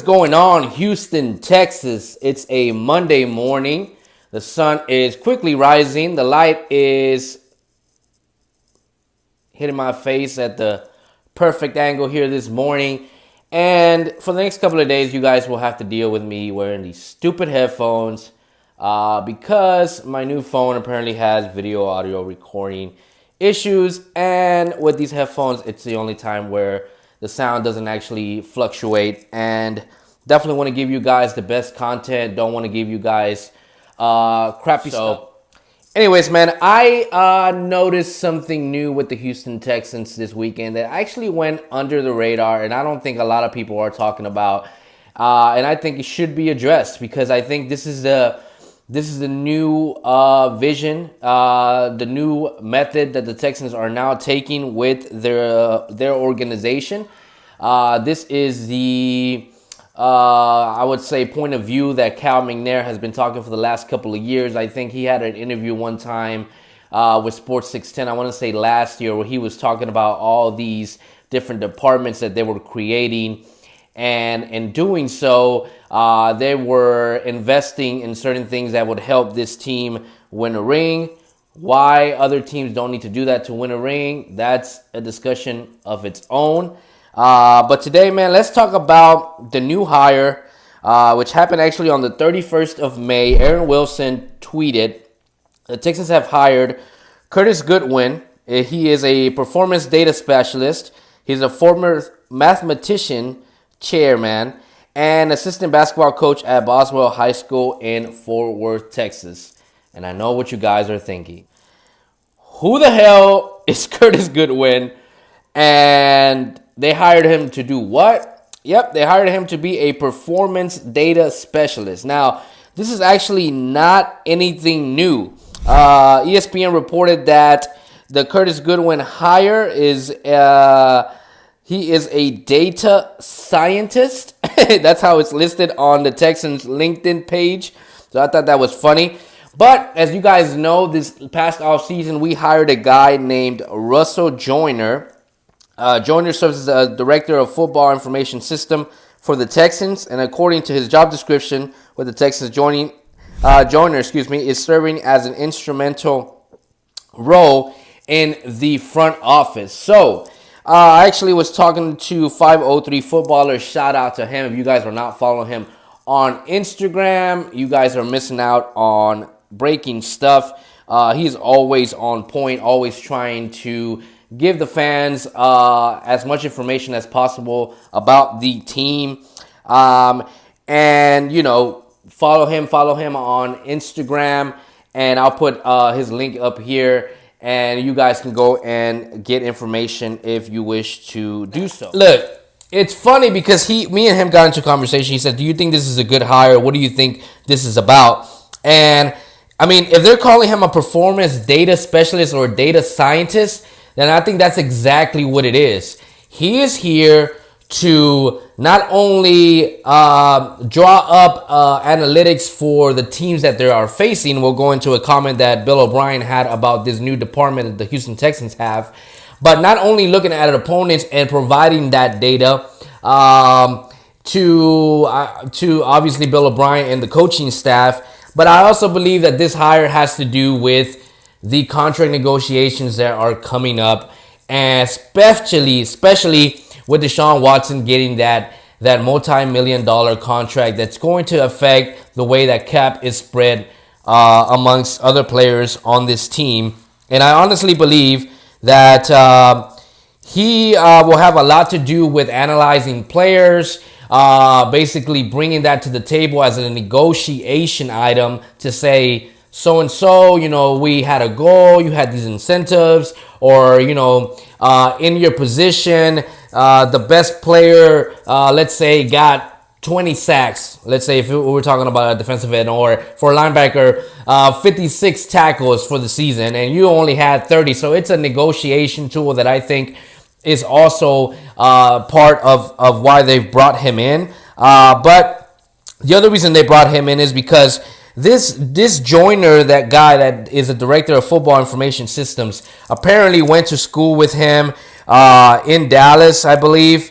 going on, Houston, Texas? It's a Monday morning. The sun is quickly rising. The light is hitting my face at the perfect angle here this morning. And for the next couple of days, you guys will have to deal with me wearing these stupid headphones because my new phone apparently has video audio recording issues. And with these headphones, it's the only time where the sound doesn't actually fluctuate. And definitely want to give you guys the best content. Don't want to give you guys crappy stuff. Anyways, man, I noticed something new with the Houston Texans this weekend that actually went under the radar, and I don't think a lot of people are talking about. And I think it should be addressed because I think this is the new vision, the new method that the Texans are now taking with their organization. This is the I would say point of view that Cal McNair has been talking for the last couple of years. I think he had an interview one time with Sports 610, I want to say last year, where he was talking about all these different departments that they were creating. And in doing so, they were investing in certain things that would help this team win a ring. Why other teams don't need to do that to win a ring, that's a discussion of its own. But today, man, let's talk about the new hire, which happened actually on the 31st of May. Aaron Wilson tweeted, the Texans have hired Curtis Goodwin. He is a performance data specialist. He's a former mathematician chairman and assistant basketball coach at Boswell High School in Fort Worth, Texas. And I know what you guys are thinking. Who the hell is Curtis Goodwin? And they hired him to do what? Yep, they hired him to be a performance data specialist. Now, this is actually not anything new. ESPN reported that the Curtis Goodwin hire is he is a data scientist. That's how it's listed on the Texans LinkedIn page. So I thought that was funny. But as you guys know, this past offseason, we hired a guy named Russell Joyner. Joyner serves as the director of football information system for the Texans, and according to his job description with the Texans, Joyner, is serving as an instrumental role in the front office. So, I actually was talking to 503 Footballer. Shout out to him. If you guys are not following him on Instagram, you guys are missing out on breaking stuff. He's always on point, always trying to give the fans as much information as possible about the team. And, you know, follow him on Instagram. And I'll put his link up here. And you guys can go and get information if you wish to do so. Look, it's funny because me and him got into a conversation. He said, do you think this is a good hire? What do you think this is about? And, I mean, if they're calling him a performance data specialist or data scientist, then I think that's exactly what it is. He is here to not only draw up analytics for the teams that they are facing. We'll go into a comment that Bill O'Brien had about this new department that the Houston Texans have. But not only looking at opponents and providing that data to obviously Bill O'Brien and the coaching staff, but I also believe that this hire has to do with the contract negotiations that are coming up, and especially with Deshaun Watson getting that multi-million-dollar contract that's going to affect the way that cap is spread amongst other players on this team. And I honestly believe that he will have a lot to do with analyzing players, basically bringing that to the table as a negotiation item to say, so-and-so, you know, we had a goal, you had these incentives, or, you know, in your position, the best player, let's say, got 20 sacks. Let's say if we were talking about a defensive end, or for a linebacker, 56 tackles for the season, and you only had 30. So it's a negotiation tool that I think is also part of why they've brought him in. But the other reason they brought him in is because This Joyner, that guy that is a director of football information systems, apparently went to school with him in Dallas, I believe.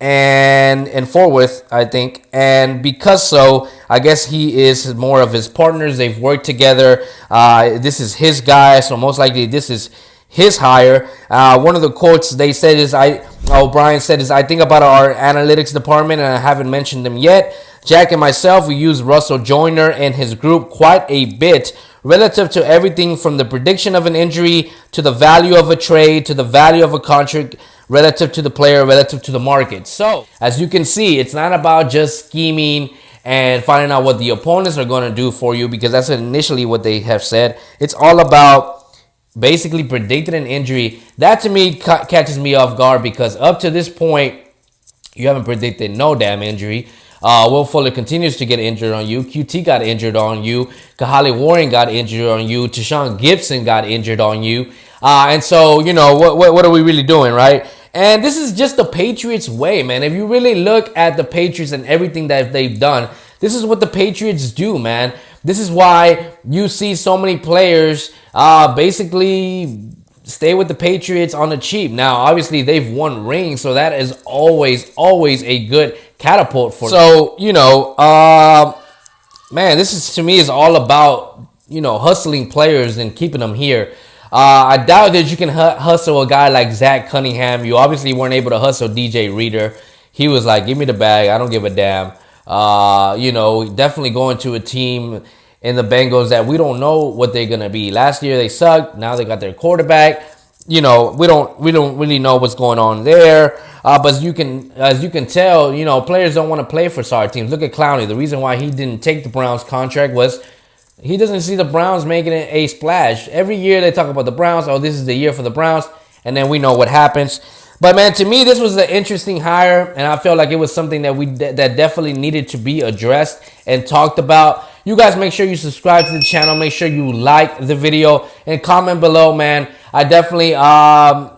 and Fort Worth, I think. And because so, I guess he is more of his partners. They've worked together. This is his guy, so most likely this is his hire. One of the quotes they said is, O'Brien said is, I think about our analytics department, and I haven't mentioned them yet. Jack and myself, we use Russell Joyner and his group quite a bit relative to everything from the prediction of an injury to the value of a trade to the value of a contract, relative to the player, relative to the market. So, as you can see, it's not about just scheming and finding out what the opponents are going to do for you, because that's initially what they have said. It's all about basically predicting an injury. That to me catches me off guard, because up to this point, you haven't predicted no damn injury. Will Fuller continues to get injured on you. QT got injured on you. Kahale Warren got injured on you. Tashawn Gibson got injured on you. And so, what are we really doing, right? And this is just the Patriots way, man. If you really look at the Patriots and everything that they've done, this is what the Patriots do, man. This is why you see so many players basically stay with the Patriots on the cheap. Now, obviously, they've won rings, so that is always a good catapult for them. So, man, this is, to me, is all about, hustling players and keeping them here. I doubt that you can hustle a guy like Zach Cunningham. You obviously weren't able to hustle DJ Reader. He was like, give me the bag. I don't give a damn. Definitely going to a team in the Bengals that we don't know what they're going to be. Last year they sucked. Now they got their quarterback. We don't really know what's going on there. But as you can tell, players don't want to play for sorry teams. Look at Clowney. The reason why he didn't take the Browns contract was he doesn't see the Browns making a splash. Every year they talk about the Browns. Oh, this is the year for the Browns. And then we know what happens. But, man, to me, this was an interesting hire. And I felt like it was something that that definitely needed to be addressed and talked about. You guys make sure you subscribe to the channel. Make sure you like the video and comment below, man. I definitely, I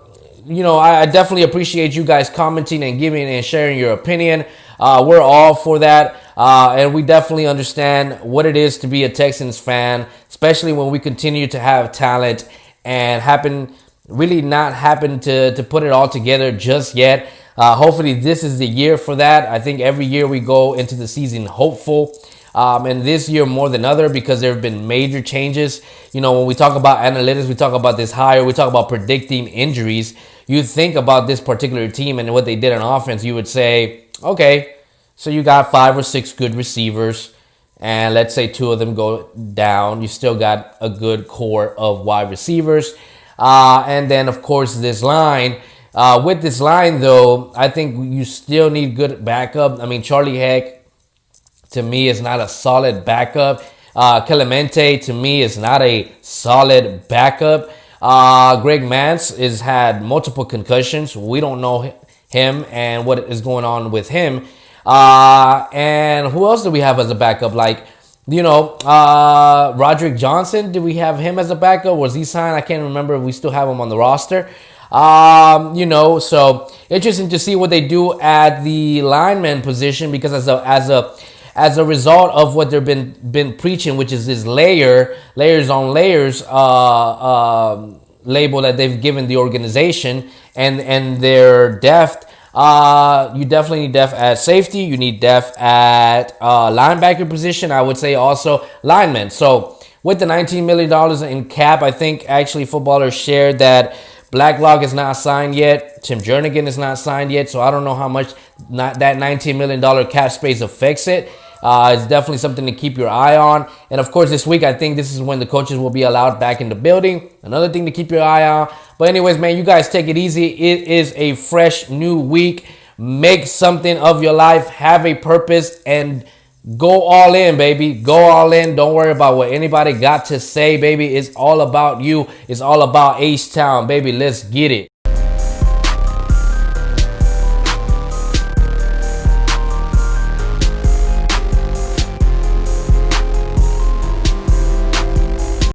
definitely appreciate you guys commenting and giving and sharing your opinion. We're all for that. And we definitely understand what it is to be a Texans fan, especially when we continue to have talent and really not happen to put it all together just yet. Hopefully this is the year for that. I think every year we go into the season hopeful. And this year more than other, because there have been major changes. When we talk about analytics, we talk about this hire, we talk about predicting injuries. You think about this particular team and what they did on offense, you would say, okay, so you got 5 or 6 good receivers, and let's say 2 of them go down. You still got a good core of wide receivers. And then, of course, this line. With this line, though, I think you still need good backup. I mean, Charlie Heck, to me, is not a solid backup. Clemente, to me, is not a solid backup. Greg Mance has had multiple concussions. We don't know him and what is going on with him. And who else do we have as a backup? Roderick Johnson, did we have him as a backup? Was he signed? I can't remember if we still have him on the roster. So interesting to see what they do at the lineman position, because as a result of what they've been preaching, which is this layers on layers label that they've given the organization and their depth. You definitely need depth at safety. You need depth at linebacker position. I would say also linemen. So with the $19 million in cap, I think actually footballers shared that Blacklock is not signed yet. Tim Jernigan is not signed yet. So I don't know how much that $19 million cap space affects it. It's definitely something to keep your eye on. And of course, this week, I think this is when the coaches will be allowed back in the building. Another thing to keep your eye on. But anyways, man, you guys take it easy. It is a fresh new week. Make something of your life. Have a purpose and go all in, baby. Go all in. Don't worry about what anybody got to say, baby. It's all about you. It's all about H-Town, baby. Let's get it.